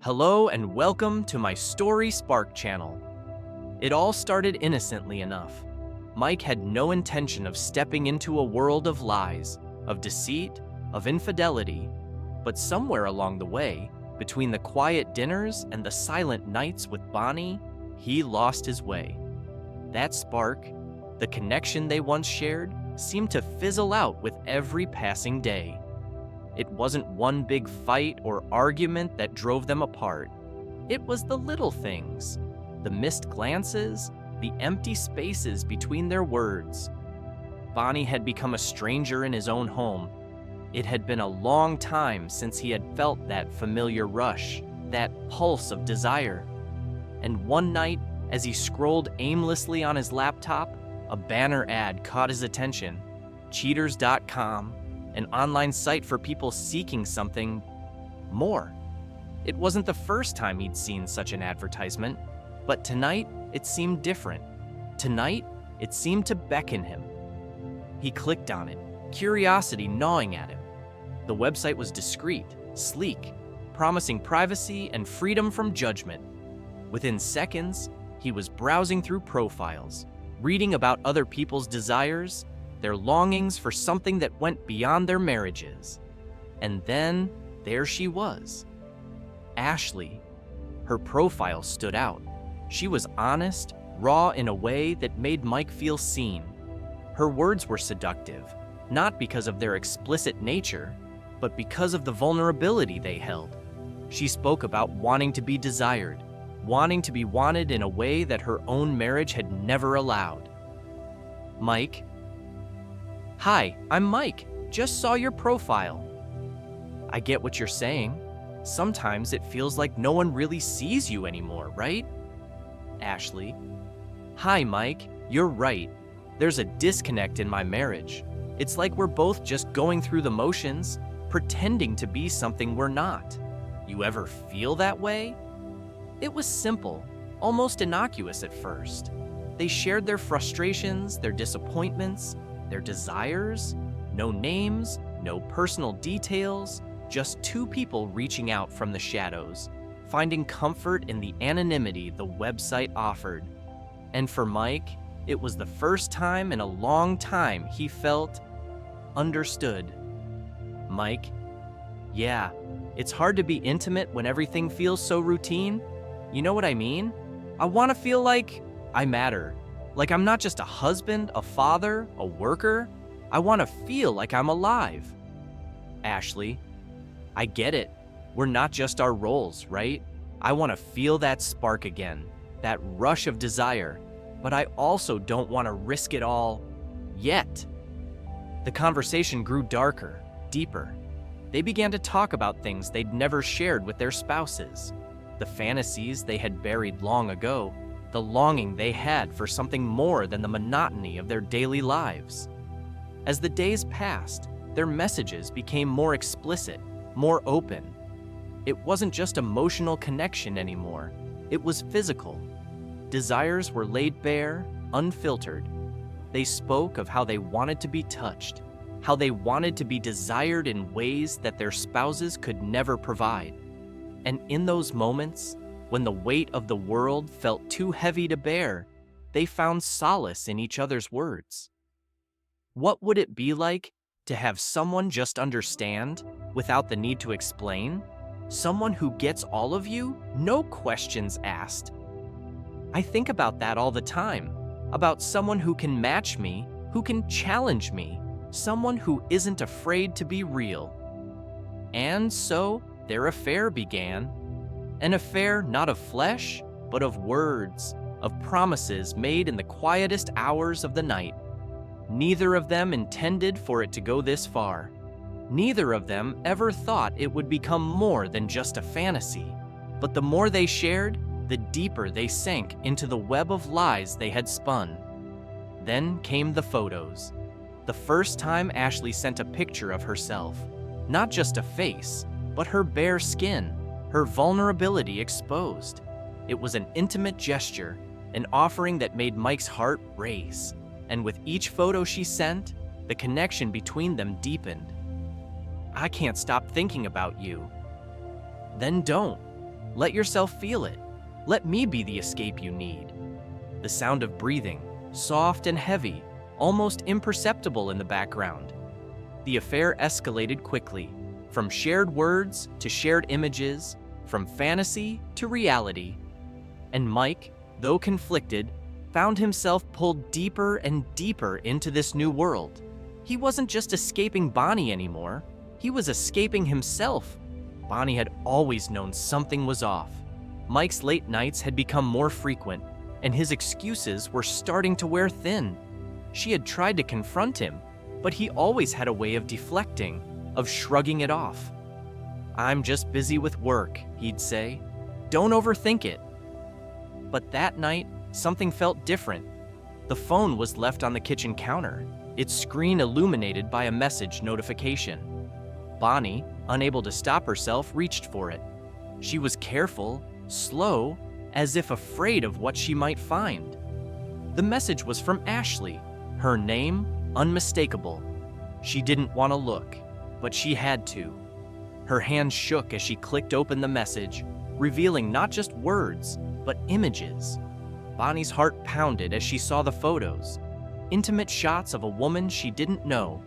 Hello and welcome to my Story Spark channel. It all started innocently enough. Mike had no intention of stepping into a world of lies, of deceit, of infidelity, but somewhere along the way, between the quiet dinners and the silent nights with Bonnie, he lost his way. That spark, the connection they once shared, seemed to fizzle out with every passing day. It wasn't one big fight or argument that drove them apart. It was the little things, the missed glances, the empty spaces between their words. Bonnie had become a stranger in his own home. It had been a long time since he had felt that familiar rush, that pulse of desire. And one night, as he scrolled aimlessly on his laptop, a banner ad caught his attention. Cheaters.com, an online site for people seeking something more. It wasn't the first time he'd seen such an advertisement, but tonight it seemed different. Tonight, it seemed to beckon him. He clicked on it, curiosity gnawing at him. The website was discreet, sleek, promising privacy and freedom from judgment. Within seconds, he was browsing through profiles, reading about other people's desires, their longings for something that went beyond their marriages. And then, there she was. Ashley. Her profile stood out. She was honest, raw in a way that made Mike feel seen. Her words were seductive, not because of their explicit nature, but because of the vulnerability they held. She spoke about wanting to be desired, wanting to be wanted in a way that her own marriage had never allowed. Mike. Hi, I'm Mike. Just saw your profile. I get what you're saying. Sometimes it feels like no one really sees you anymore, right? Ashley. Hi, Mike. You're right. There's a disconnect in my marriage. It's like we're both just going through the motions, pretending to be something we're not. You ever feel that way? It was simple, almost innocuous at first. They shared their frustrations, their disappointments, their desires. No names, no personal details, just two people reaching out from the shadows, finding comfort in the anonymity the website offered. And for Mike, it was the first time in a long time he felt understood. Mike. Yeah, it's hard to be intimate when everything feels so routine. You know what I mean? I want to feel like I matter. Like I'm not just a husband, a father, a worker. I want to feel like I'm alive. Ashley. I get it. We're not just our roles, right? I want to feel that spark again, that rush of desire, but I also don't want to risk it all yet. The conversation grew darker, deeper. They began to talk about things they'd never shared with their spouses, the fantasies they had buried long ago, the longing they had for something more than the monotony of their daily lives. As the days passed, their messages became more explicit, more open. It wasn't just emotional connection anymore, it was physical. Desires were laid bare, unfiltered. They spoke of how they wanted to be touched, how they wanted to be desired in ways that their spouses could never provide. And in those moments, when the weight of the world felt too heavy to bear, they found solace in each other's words. What would it be like to have someone just understand without the need to explain? Someone who gets all of you, no questions asked. I think about that all the time, about someone who can match me, who can challenge me, someone who isn't afraid to be real. And so their affair began. An affair not of flesh, but of words, of promises made in the quietest hours of the night. Neither of them intended for it to go this far. Neither of them ever thought it would become more than just a fantasy. But the more they shared, the deeper they sank into the web of lies they had spun. Then came the photos. The first time Ashley sent a picture of herself, not just a face, but her bare skin, her vulnerability exposed. It was an intimate gesture, an offering that made Mike's heart race. And with each photo she sent, the connection between them deepened. I can't stop thinking about you. Then don't. Let yourself feel it. Let me be the escape you need." The sound of breathing, soft and heavy, almost imperceptible in the background. The affair escalated quickly, from shared words to shared images, from fantasy to reality. And Mike, though conflicted, found himself pulled deeper and deeper into this new world. He wasn't just escaping Bonnie anymore, he was escaping himself. Bonnie had always known something was off. Mike's late nights had become more frequent, and his excuses were starting to wear thin. She had tried to confront him, but he always had a way of deflecting, of shrugging it off. "I'm just busy with work," he'd say. "Don't overthink it." But that night, something felt different. The phone was left on the kitchen counter, its screen illuminated by a message notification. Bonnie, unable to stop herself, reached for it. She was careful, slow, as if afraid of what she might find. The message was from Ashley, her name unmistakable. She didn't want to look, but she had to. Her hands shook as she clicked open the message, revealing not just words, but images. Bonnie's heart pounded as she saw the photos. Intimate shots of a woman she didn't know,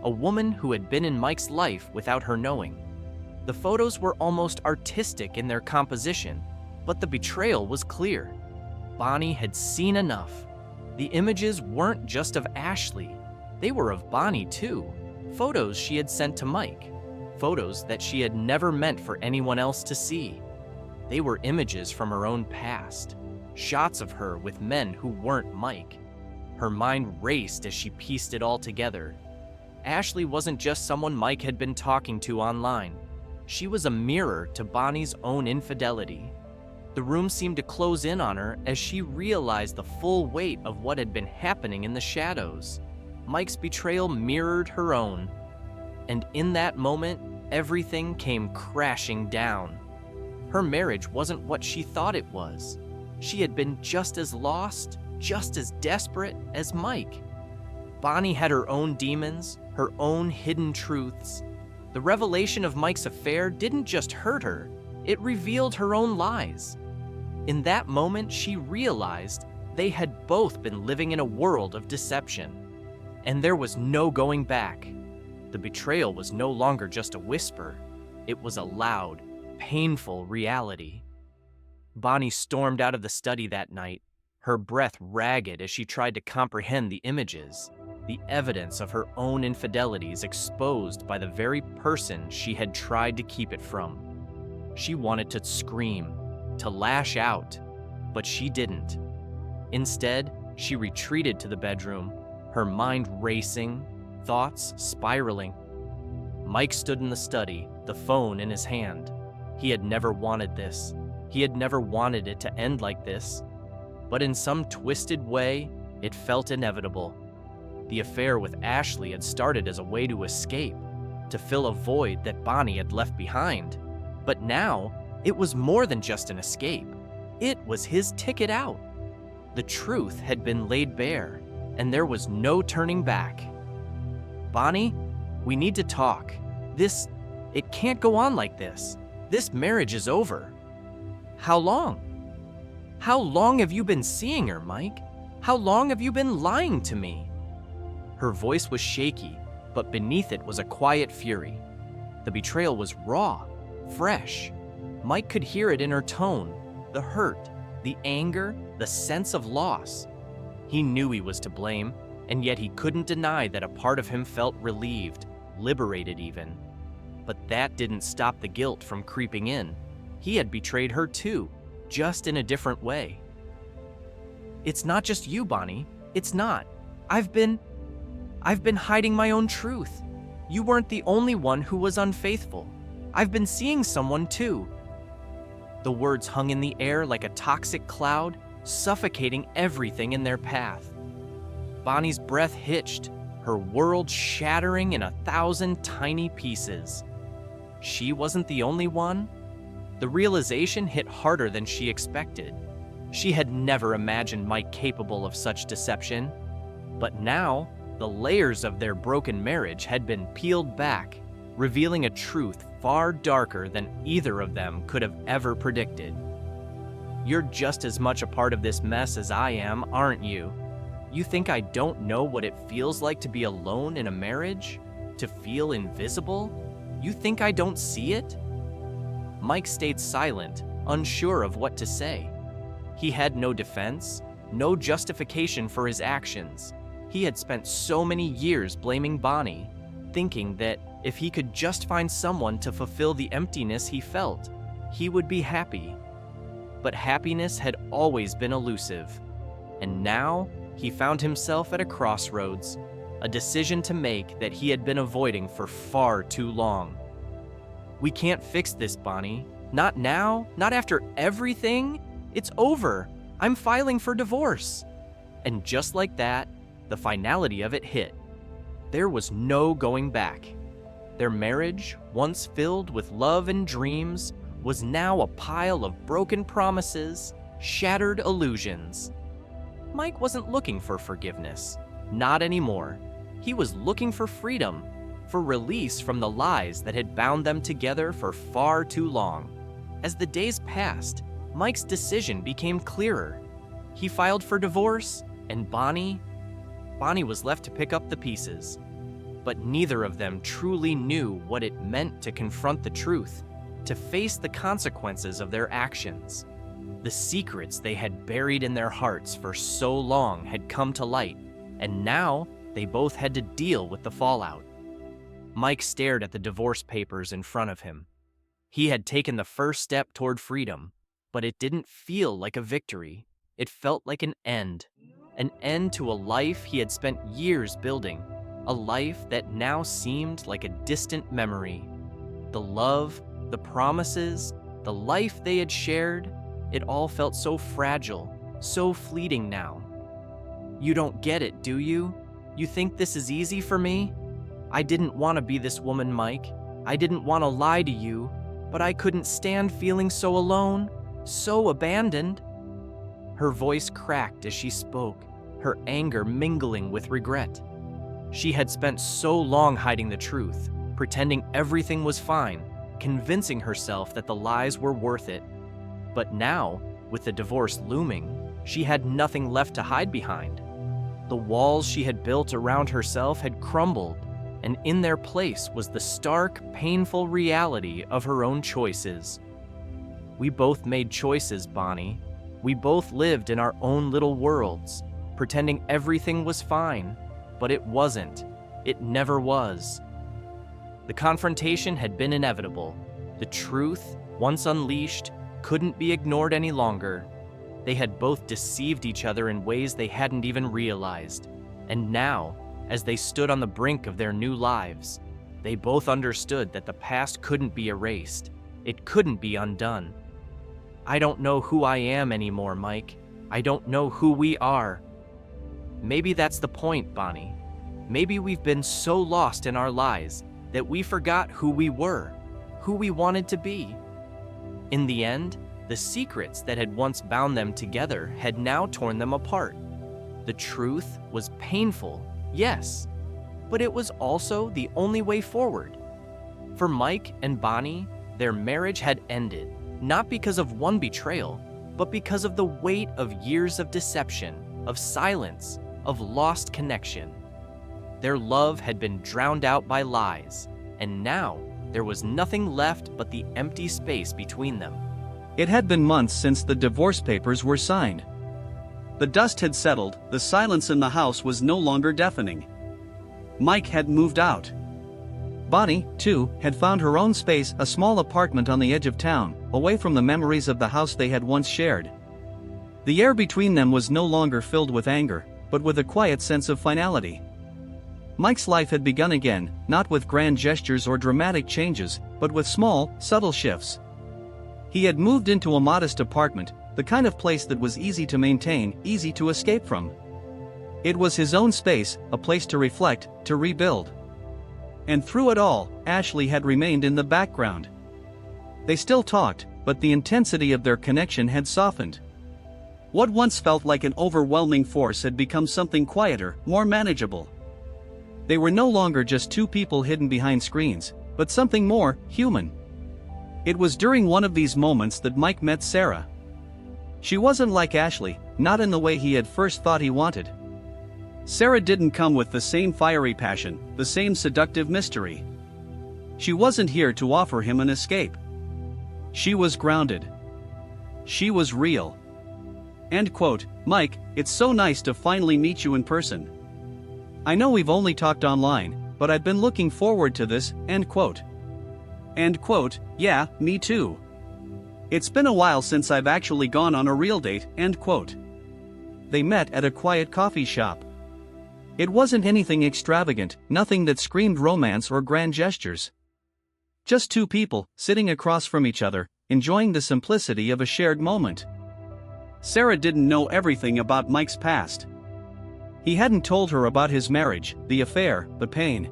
a woman who had been in Mike's life without her knowing. The photos were almost artistic in their composition, but the betrayal was clear. Bonnie had seen enough. The images weren't just of Ashley, they were of Bonnie too. Photos she had sent to Mike, photos that she had never meant for anyone else to see. They were images from her own past, shots of her with men who weren't Mike. Her mind raced as she pieced it all together. Ashley wasn't just someone Mike had been talking to online. She was a mirror to Bonnie's own infidelity. The room seemed to close in on her as she realized the full weight of what had been happening in the shadows. Mike's betrayal mirrored her own. And in that moment, everything came crashing down. Her marriage wasn't what she thought it was. She had been just as lost, just as desperate as Mike. Bonnie had her own demons, her own hidden truths. The revelation of Mike's affair didn't just hurt her, it revealed her own lies. In that moment, she realized they had both been living in a world of deception. And there was no going back. The betrayal was no longer just a whisper. It was a loud, painful reality. Bonnie stormed out of the study that night, her breath ragged as she tried to comprehend the images, the evidence of her own infidelities exposed by the very person she had tried to keep it from. She wanted to scream, to lash out, but she didn't. Instead, she retreated to the bedroom, her mind racing, thoughts spiraling. Mike stood in the study, the phone in his hand. He had never wanted this. He had never wanted it to end like this. But in some twisted way, it felt inevitable. The affair with Ashley had started as a way to escape, to fill a void that Bonnie had left behind. But now, it was more than just an escape. It was his ticket out. The truth had been laid bare, and there was no turning back. "Bonnie, we need to talk. It can't go on like this. This marriage is over." "How long? How long have you been seeing her, Mike? How long have you been lying to me?" Her voice was shaky, but beneath it was a quiet fury. The betrayal was raw, fresh. Mike could hear it in her tone, the hurt, the anger, the sense of loss. He knew he was to blame, and yet he couldn't deny that a part of him felt relieved, liberated even. But that didn't stop the guilt from creeping in. He had betrayed her too, just in a different way. "It's not just you, Bonnie. It's not. I've been hiding my own truth. You weren't the only one who was unfaithful. I've been seeing someone too." The words hung in the air like a toxic cloud, suffocating everything in their path. Bonnie's breath hitched, her world shattering in 1,000 tiny pieces. She wasn't the only one. The realization hit harder than she expected. She had never imagined Mike capable of such deception. But now, the layers of their broken marriage had been peeled back, revealing a truth far darker than either of them could have ever predicted. "You're just as much a part of this mess as I am, aren't you? You think I don't know what it feels like to be alone in a marriage? To feel invisible? You think I don't see it?" Mike stayed silent, unsure of what to say. He had no defense, no justification for his actions. He had spent so many years blaming Bonnie, thinking that if he could just find someone to fulfill the emptiness he felt, he would be happy. But happiness had always been elusive, and now he found himself at a crossroads, a decision to make that he had been avoiding for far too long. "We can't fix this, Bonnie. Not now, not after everything. It's over. I'm filing for divorce." And just like that, the finality of it hit. There was no going back. Their marriage, once filled with love and dreams, was now a pile of broken promises, shattered illusions. Mike wasn't looking for forgiveness. Not anymore. He was looking for freedom, for release from the lies that had bound them together for far too long. As the days passed, Mike's decision became clearer. He filed for divorce, and Bonnie was left to pick up the pieces. But neither of them truly knew what it meant to confront the truth, to face the consequences of their actions. The secrets they had buried in their hearts for so long had come to light, and now they both had to deal with the fallout. Mike stared at the divorce papers in front of him. He had taken the first step toward freedom, but it didn't feel like a victory. It felt like an end to a life he had spent years building, a life that now seemed like a distant memory. The love, the promises, the life they had shared, it all felt so fragile, so fleeting now. "You don't get it, do you? You think this is easy for me? I didn't want to be this woman, Mike. I didn't want to lie to you, but I couldn't stand feeling so alone, so abandoned." Her voice cracked as she spoke, her anger mingling with regret. She had spent so long hiding the truth, pretending everything was fine, convincing herself that the lies were worth it. But now, with the divorce looming, she had nothing left to hide behind. The walls she had built around herself had crumbled, and in their place was the stark, painful reality of her own choices. "We both made choices, Bonnie. We both lived in our own little worlds, pretending everything was fine, but it wasn't. It never was." The confrontation had been inevitable. The truth, once unleashed, couldn't be ignored any longer. They had both deceived each other in ways they hadn't even realized. And now, as they stood on the brink of their new lives, they both understood that the past couldn't be erased. It couldn't be undone. "I don't know who I am anymore, Mike. I don't know who we are." Maybe that's the point, Bonnie. Maybe we've been so lost in our lies that we forgot who we were, who we wanted to be. In the end, the secrets that had once bound them together had now torn them apart. The truth was painful, yes, but it was also the only way forward. For Mike and Bonnie, their marriage had ended, not because of one betrayal, but because of the weight of years of deception, of silence, of lost connection. Their love had been drowned out by lies, and now there was nothing left but the empty space between them. It had been months since the divorce papers were signed. The dust had settled, the silence in the house was no longer deafening. Mike had moved out. Bonnie, too, had found her own space, a small apartment on the edge of town, away from the memories of the house they had once shared. The air between them was no longer filled with anger, but with a quiet sense of finality. Mike's life had begun again, not with grand gestures or dramatic changes, but with small, subtle shifts. He had moved into a modest apartment, the kind of place that was easy to maintain, easy to escape from. It was his own space, a place to reflect, to rebuild. And through it all, Ashley had remained in the background. They still talked, but the intensity of their connection had softened. What once felt like an overwhelming force had become something quieter, more manageable. They were no longer just two people hidden behind screens, but something more human. It was during one of these moments that Mike met Sarah. She wasn't like Ashley, not in the way he had first thought he wanted. Sarah didn't come with the same fiery passion, the same seductive mystery. She wasn't here to offer him an escape. She was grounded. She was real. End quote. Mike, it's so nice to finally meet you in person. I know we've only talked online, but I've been looking forward to this, end quote. End quote. Yeah, me too. It's been a while since I've actually gone on a real date, end quote. They met at a quiet coffee shop. It wasn't anything extravagant, nothing that screamed romance or grand gestures. Just two people, sitting across from each other, enjoying the simplicity of a shared moment. Sarah didn't know everything about Mike's past. He hadn't told her about his marriage, the affair, the pain.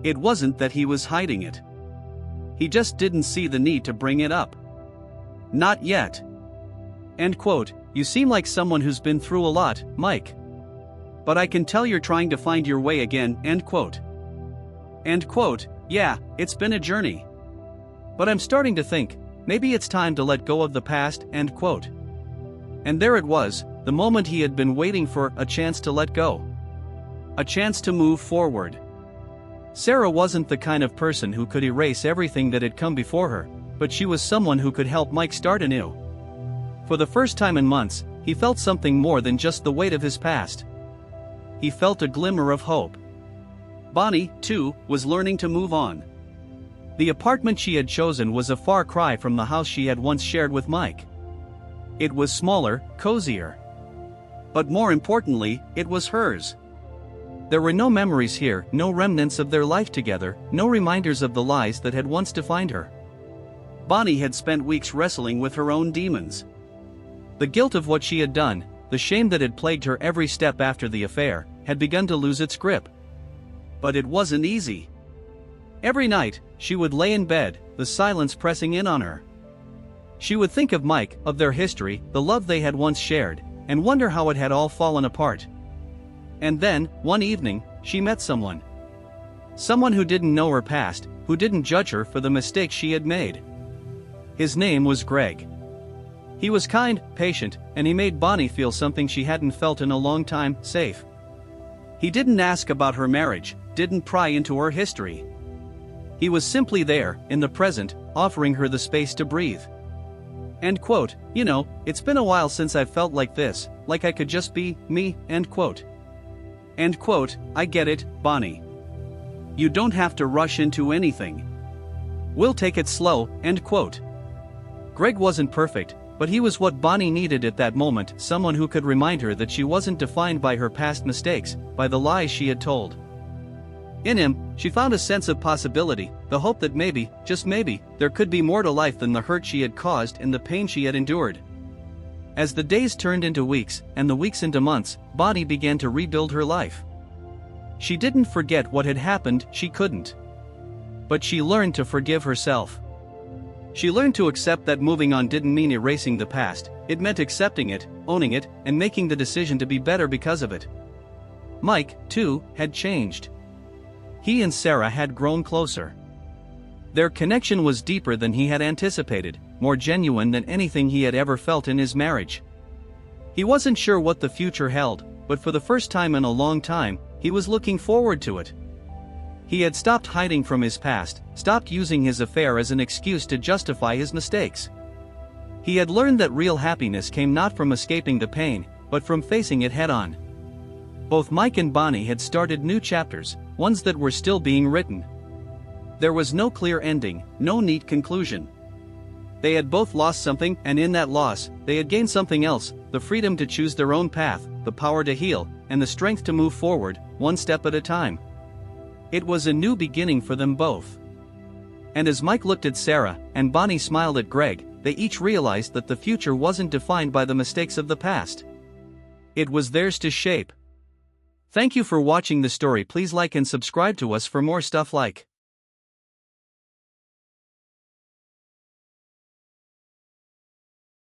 It wasn't that he was hiding it. He just didn't see the need to bring it up. Not yet. End quote. You seem like someone who's been through a lot, Mike. But I can tell you're trying to find your way again, end quote. End quote. Yeah, it's been a journey. But I'm starting to think, maybe it's time to let go of the past, end quote. And there it was, the moment he had been waiting for, a chance to let go. A chance to move forward. Sarah wasn't the kind of person who could erase everything that had come before her, but she was someone who could help Mike start anew. For the first time in months, he felt something more than just the weight of his past. He felt a glimmer of hope. Bonnie, too, was learning to move on. The apartment she had chosen was a far cry from the house she had once shared with Mike. It was smaller, cozier. But more importantly, it was hers. There were no memories here, no remnants of their life together, no reminders of the lies that had once defined her. Bonnie had spent weeks wrestling with her own demons. The guilt of what she had done, the shame that had plagued her every step after the affair, had begun to lose its grip. But it wasn't easy. Every night, she would lay in bed, the silence pressing in on her. She would think of Mike, of their history, the love they had once shared, and wonder how it had all fallen apart. And then, one evening, she met someone. Someone who didn't know her past, who didn't judge her for the mistakes she had made. His name was Greg. He was kind, patient, and he made Bonnie feel something she hadn't felt in a long time, safe. He didn't ask about her marriage, didn't pry into her history. He was simply there, in the present, offering her the space to breathe. End quote. You know, it's been a while since I've felt like this, like I could just be me, end quote. End quote. I get it, Bonnie. You don't have to rush into anything. We'll take it slow, end quote. Greg wasn't perfect, but he was what Bonnie needed at that moment, someone who could remind her that she wasn't defined by her past mistakes, by the lies she had told. In him, she found a sense of possibility, the hope that maybe, just maybe, there could be more to life than the hurt she had caused and the pain she had endured. As the days turned into weeks, and the weeks into months, Bonnie began to rebuild her life. She didn't forget what had happened, she couldn't. But she learned to forgive herself. She learned to accept that moving on didn't mean erasing the past, it meant accepting it, owning it, and making the decision to be better because of it. Mike, too, had changed. He and Sarah had grown closer. Their connection was deeper than he had anticipated, more genuine than anything he had ever felt in his marriage. He wasn't sure what the future held, but for the first time in a long time, he was looking forward to it. He had stopped hiding from his past, stopped using his affair as an excuse to justify his mistakes. He had learned that real happiness came not from escaping the pain, but from facing it head-on. Both Mike and Bonnie had started new chapters, ones that were still being written. There was no clear ending, no neat conclusion. They had both lost something, and in that loss, they had gained something else, the freedom to choose their own path, the power to heal, and the strength to move forward, one step at a time. It was a new beginning for them both. And as Mike looked at Sarah, and Bonnie smiled at Greg, they each realized that the future wasn't defined by the mistakes of the past. It was theirs to shape. Thank you for watching the story. Please like and subscribe to us for more stuff like